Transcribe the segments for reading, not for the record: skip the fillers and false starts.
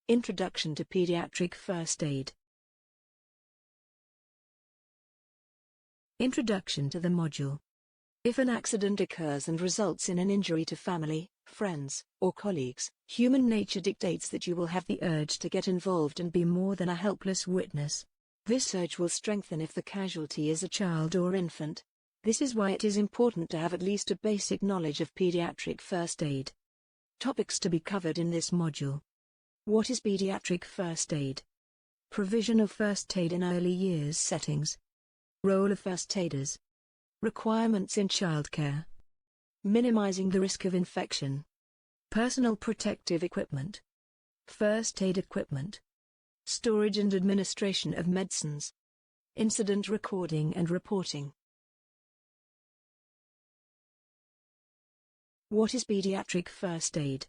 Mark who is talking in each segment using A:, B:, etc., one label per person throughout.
A: Introduction to Pediatric First Aid. Introduction to the module. If an accident occurs and results in an injury to family, friends, or colleagues, human nature dictates that you will have the urge to get involved and be more than a helpless witness. This urge will strengthen if the casualty is a child or infant. This is why it is important to have at least a basic knowledge of pediatric first aid. Topics to be covered in this module. What is pediatric first aid? Provision of first aid in early years settings. Role of first aiders. Requirements in childcare. Minimizing the risk of infection. Personal protective equipment. First aid equipment. Storage and administration of medicines. Incident recording and reporting. What is pediatric first aid?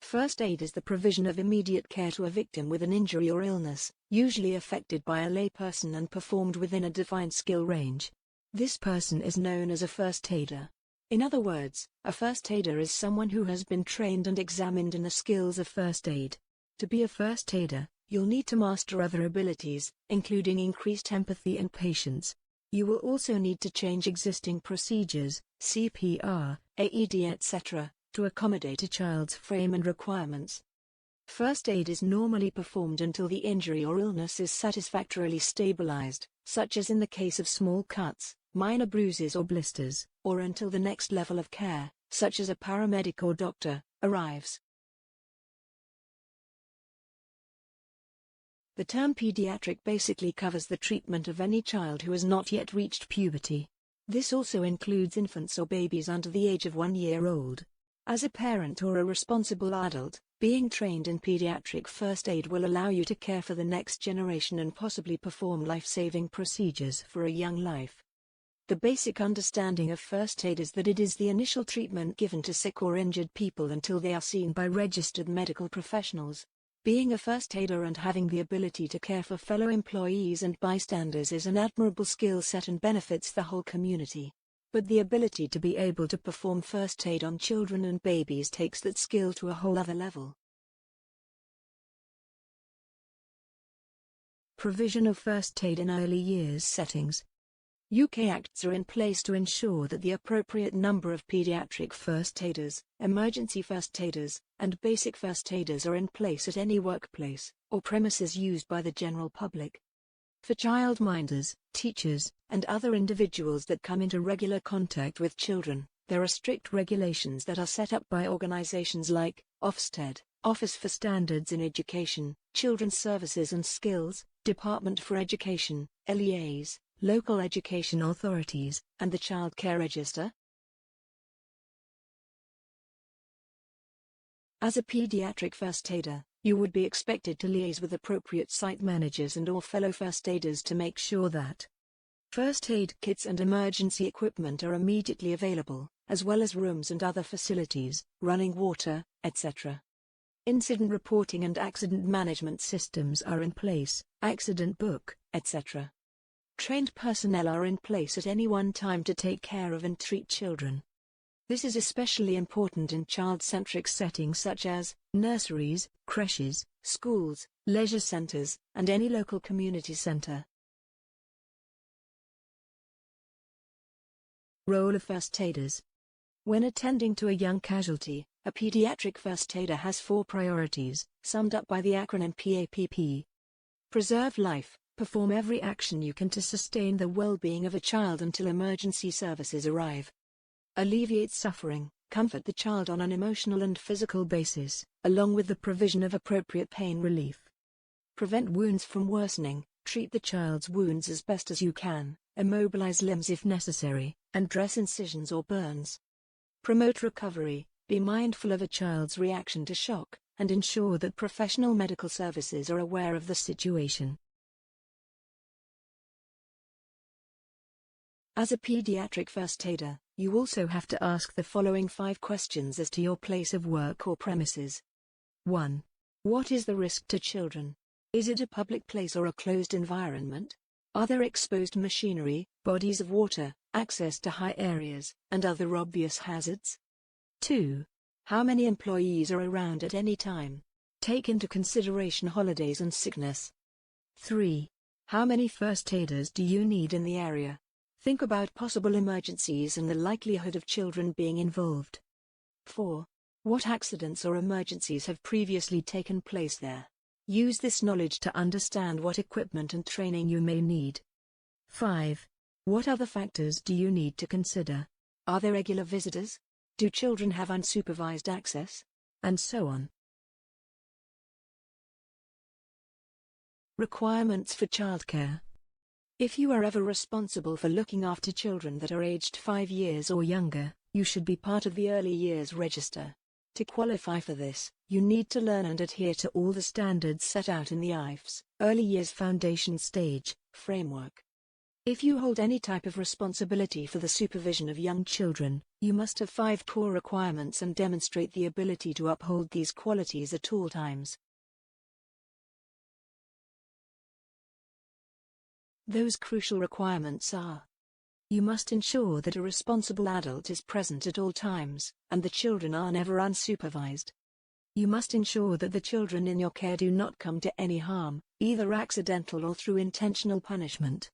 A: First aid is the provision of immediate care to a victim with an injury or illness, usually affected by a layperson and performed within a defined skill range. This person is known as a first aider. In other words, a first aider is someone who has been trained and examined in the skills of first aid. To be a first aider, you'll need to master other abilities, including increased empathy and patience. You will also need to change existing procedures, CPR, AED etc., to accommodate a child's frame and requirements. First aid is normally performed until the injury or illness is satisfactorily stabilized, such as in the case of small cuts, minor bruises or blisters, or until the next level of care, such as a paramedic or doctor, arrives. The term pediatric basically covers the treatment of any child who has not yet reached puberty. This also includes infants or babies under the age of 1 year old. As a parent or a responsible adult, being trained in pediatric first aid will allow you to care for the next generation and possibly perform life-saving procedures for a young life. The basic understanding of first aid is that it is the initial treatment given to sick or injured people until they are seen by registered medical professionals. Being a first aider and having the ability to care for fellow employees and bystanders is an admirable skill set and benefits the whole community. But the ability to be able to perform first aid on children and babies takes that skill to a whole other level. Provision of first aid in early years settings. UK Acts are in place to ensure that the appropriate number of pediatric first aiders, emergency first aiders, and basic first aiders are in place at any workplace or premises used by the general public. For childminders, teachers, and other individuals that come into regular contact with children, there are strict regulations that are set up by organizations like Ofsted, Office for Standards in Education, Children's Services and Skills, Department for Education, LEAs, local education authorities, and the Child Care Register. As a pediatric first aider, you would be expected to liaise with appropriate site managers and/or fellow first aiders to make sure that first aid kits and emergency equipment are immediately available, as well as rooms and other facilities, running water, etc. Incident reporting and accident management systems are in place, accident book, etc. Trained personnel are in place at any one time to take care of and treat children. This is especially important in child-centric settings such as nurseries, creches, schools, leisure centers, and any local community center. Role of first aiders. When attending to a young casualty, a pediatric first aider has 4 priorities, summed up by the acronym PAPP. Preserve life. Perform every action you can to sustain the well-being of a child until emergency services arrive. Alleviate suffering, comfort the child on an emotional and physical basis, along with the provision of appropriate pain relief. Prevent wounds from worsening, treat the child's wounds as best as you can, immobilize limbs if necessary, and dress incisions or burns. Promote recovery, be mindful of a child's reaction to shock, and ensure that professional medical services are aware of the situation. As a pediatric first aider, you also have to ask the following 5 questions as to your place of work or premises. 1. What is the risk to children? Is it a public place or a closed environment? Are there exposed machinery, bodies of water, access to high areas, and other obvious hazards? 2. How many employees are around at any time? Take into consideration holidays and sickness. 3. How many first aiders do you need in the area? Think about possible emergencies and the likelihood of children being involved. 4. What accidents or emergencies have previously taken place there? Use this knowledge to understand what equipment and training you may need. 5. What other factors do you need to consider? Are there regular visitors? Do children have unsupervised access? And so on. Requirements for childcare. If you are ever responsible for looking after children that are aged 5 years or younger, you should be part of the Early Years Register. To qualify for this, you need to learn and adhere to all the standards set out in the IFES, Early Years Foundation Stage, framework. If you hold any type of responsibility for the supervision of young children, you must have 5 core requirements and demonstrate the ability to uphold these qualities at all times. Those crucial requirements are: you must ensure that a responsible adult is present at all times, and the children are never unsupervised. You must ensure that the children in your care do not come to any harm, either accidental or through intentional punishment.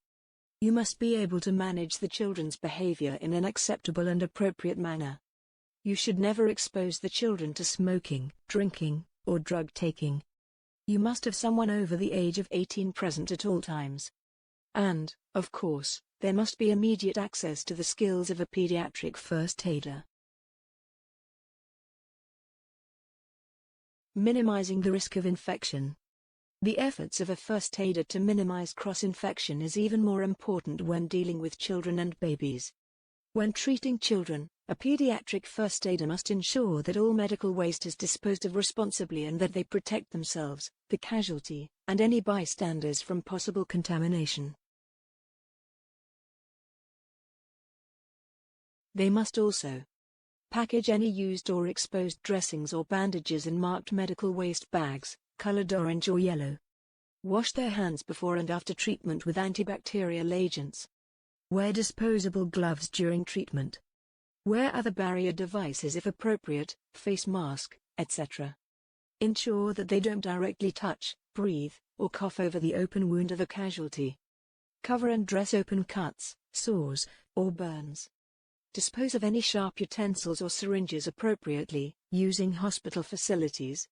A: You must be able to manage the children's behavior in an acceptable and appropriate manner. You should never expose the children to smoking, drinking, or drug taking. You must have someone over the age of 18 present at all times. And, of course, there must be immediate access to the skills of a pediatric first aider. Minimizing the risk of infection. The efforts of a first aider to minimize cross-infection is even more important when dealing with children and babies. When treating children, a pediatric first aider must ensure that all medical waste is disposed of responsibly and that they protect themselves, the casualty, and any bystanders from possible contamination. They must also package any used or exposed dressings or bandages in marked medical waste bags, colored orange or yellow. Wash their hands before and after treatment with antibacterial agents. Wear disposable gloves during treatment. Wear other barrier devices if appropriate, face mask, etc. Ensure that they don't directly touch, breathe, or cough over the open wound of a casualty. Cover and dress open cuts, sores, or burns. Dispose of any sharp utensils or syringes appropriately, using hospital facilities.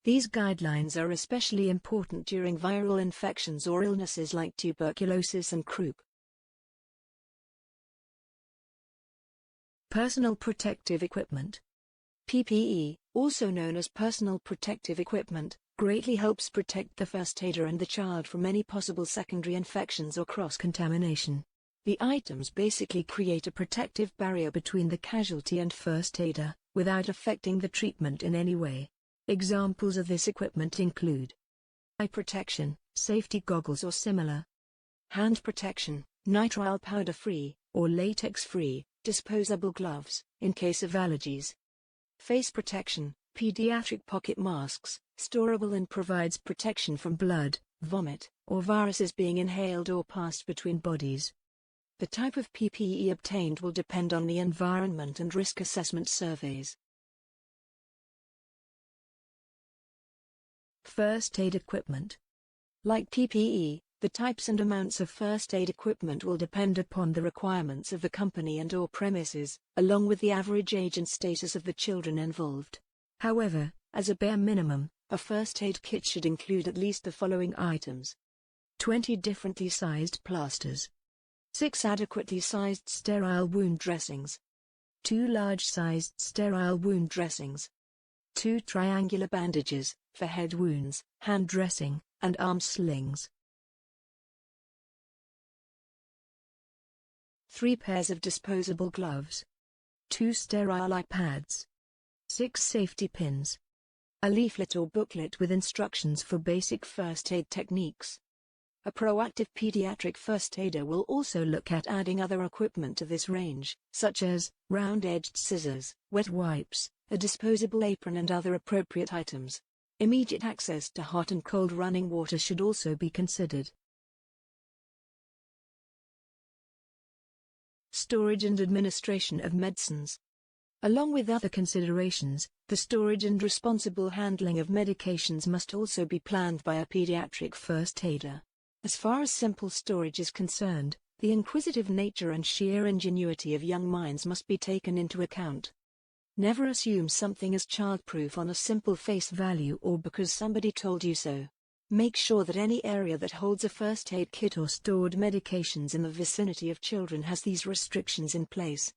A: These guidelines are especially important during viral infections or illnesses like tuberculosis and croup. Personal protective equipment. PPE, also known as personal protective equipment, greatly helps protect the first aider and the child from any possible secondary infections or cross-contamination. The items basically create a protective barrier between the casualty and first aider, without affecting the treatment in any way. Examples of this equipment include eye protection, safety goggles or similar, hand protection, nitrile powder-free, or latex-free, disposable gloves, in case of allergies, face protection, pediatric pocket masks, storable and provides protection from blood, vomit, or viruses being inhaled or passed between bodies. The type of PPE obtained will depend on the environment and risk assessment surveys. First aid equipment. Like PPE, the types and amounts of first aid equipment will depend upon the requirements of the company and/or premises, along with the average age and status of the children involved. However, as a bare minimum, a first aid kit should include at least the following items: 20 differently sized plasters, 6 adequately sized sterile wound dressings, 2 large-sized sterile wound dressings, 2 triangular bandages, for head wounds, hand dressing, and arm slings, 3 pairs of disposable gloves, 2 sterile eye pads, 6 safety pins, a leaflet or booklet with instructions for basic first aid techniques. A proactive pediatric first aider will also look at adding other equipment to this range, such as round-edged scissors, wet wipes, a disposable apron and other appropriate items. Immediate access to hot and cold running water should also be considered. Storage and administration of medicines. Along with other considerations, the storage and responsible handling of medications must also be planned by a pediatric first aider. As far as simple storage is concerned, the inquisitive nature and sheer ingenuity of young minds must be taken into account. Never assume something is childproof on a simple face value or because somebody told you so. Make sure that any area that holds a first aid kit or stored medications in the vicinity of children has these restrictions in place.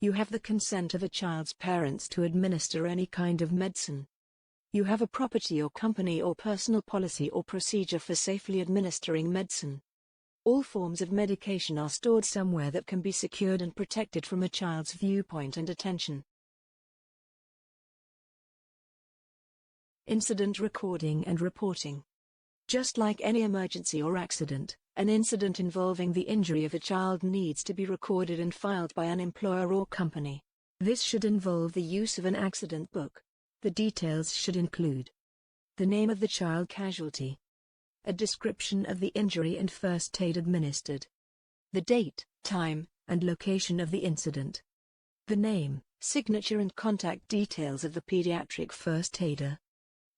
A: You have the consent of a child's parents to administer any kind of medicine. You have a property or company or personal policy or procedure for safely administering medicine. All forms of medication are stored somewhere that can be secured and protected from a child's viewpoint and attention. Incident recording and reporting. Just like any emergency or accident, an incident involving the injury of a child needs to be recorded and filed by an employer or company. This should involve the use of an accident book. The details should include the name of the child casualty, a description of the injury and first aid administered, the date, time, and location of the incident, the name, signature and contact details of the pediatric first aider,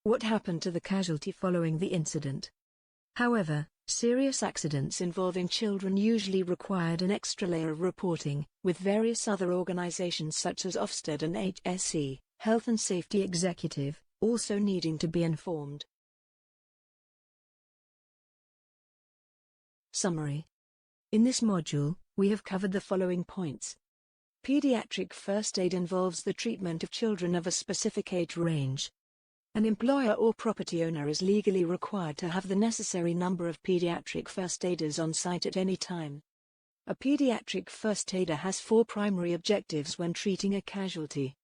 A: what happened to the casualty following the incident. However, serious accidents involving children usually required an extra layer of reporting, with various other organizations such as Ofsted and HSE, Health and Safety Executive, also needing to be informed. Summary. In this module, we have covered the following points. Pediatric first aid involves the treatment of children of a specific age range. An employer or property owner is legally required to have the necessary number of pediatric first aiders on site at any time. A pediatric first aider has 4 primary objectives when treating a casualty.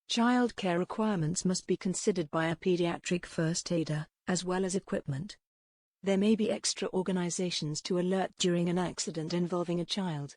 A: Child care requirements must be considered by a pediatric first aider, as well as equipment. There may be extra organizations to alert during an accident involving a child.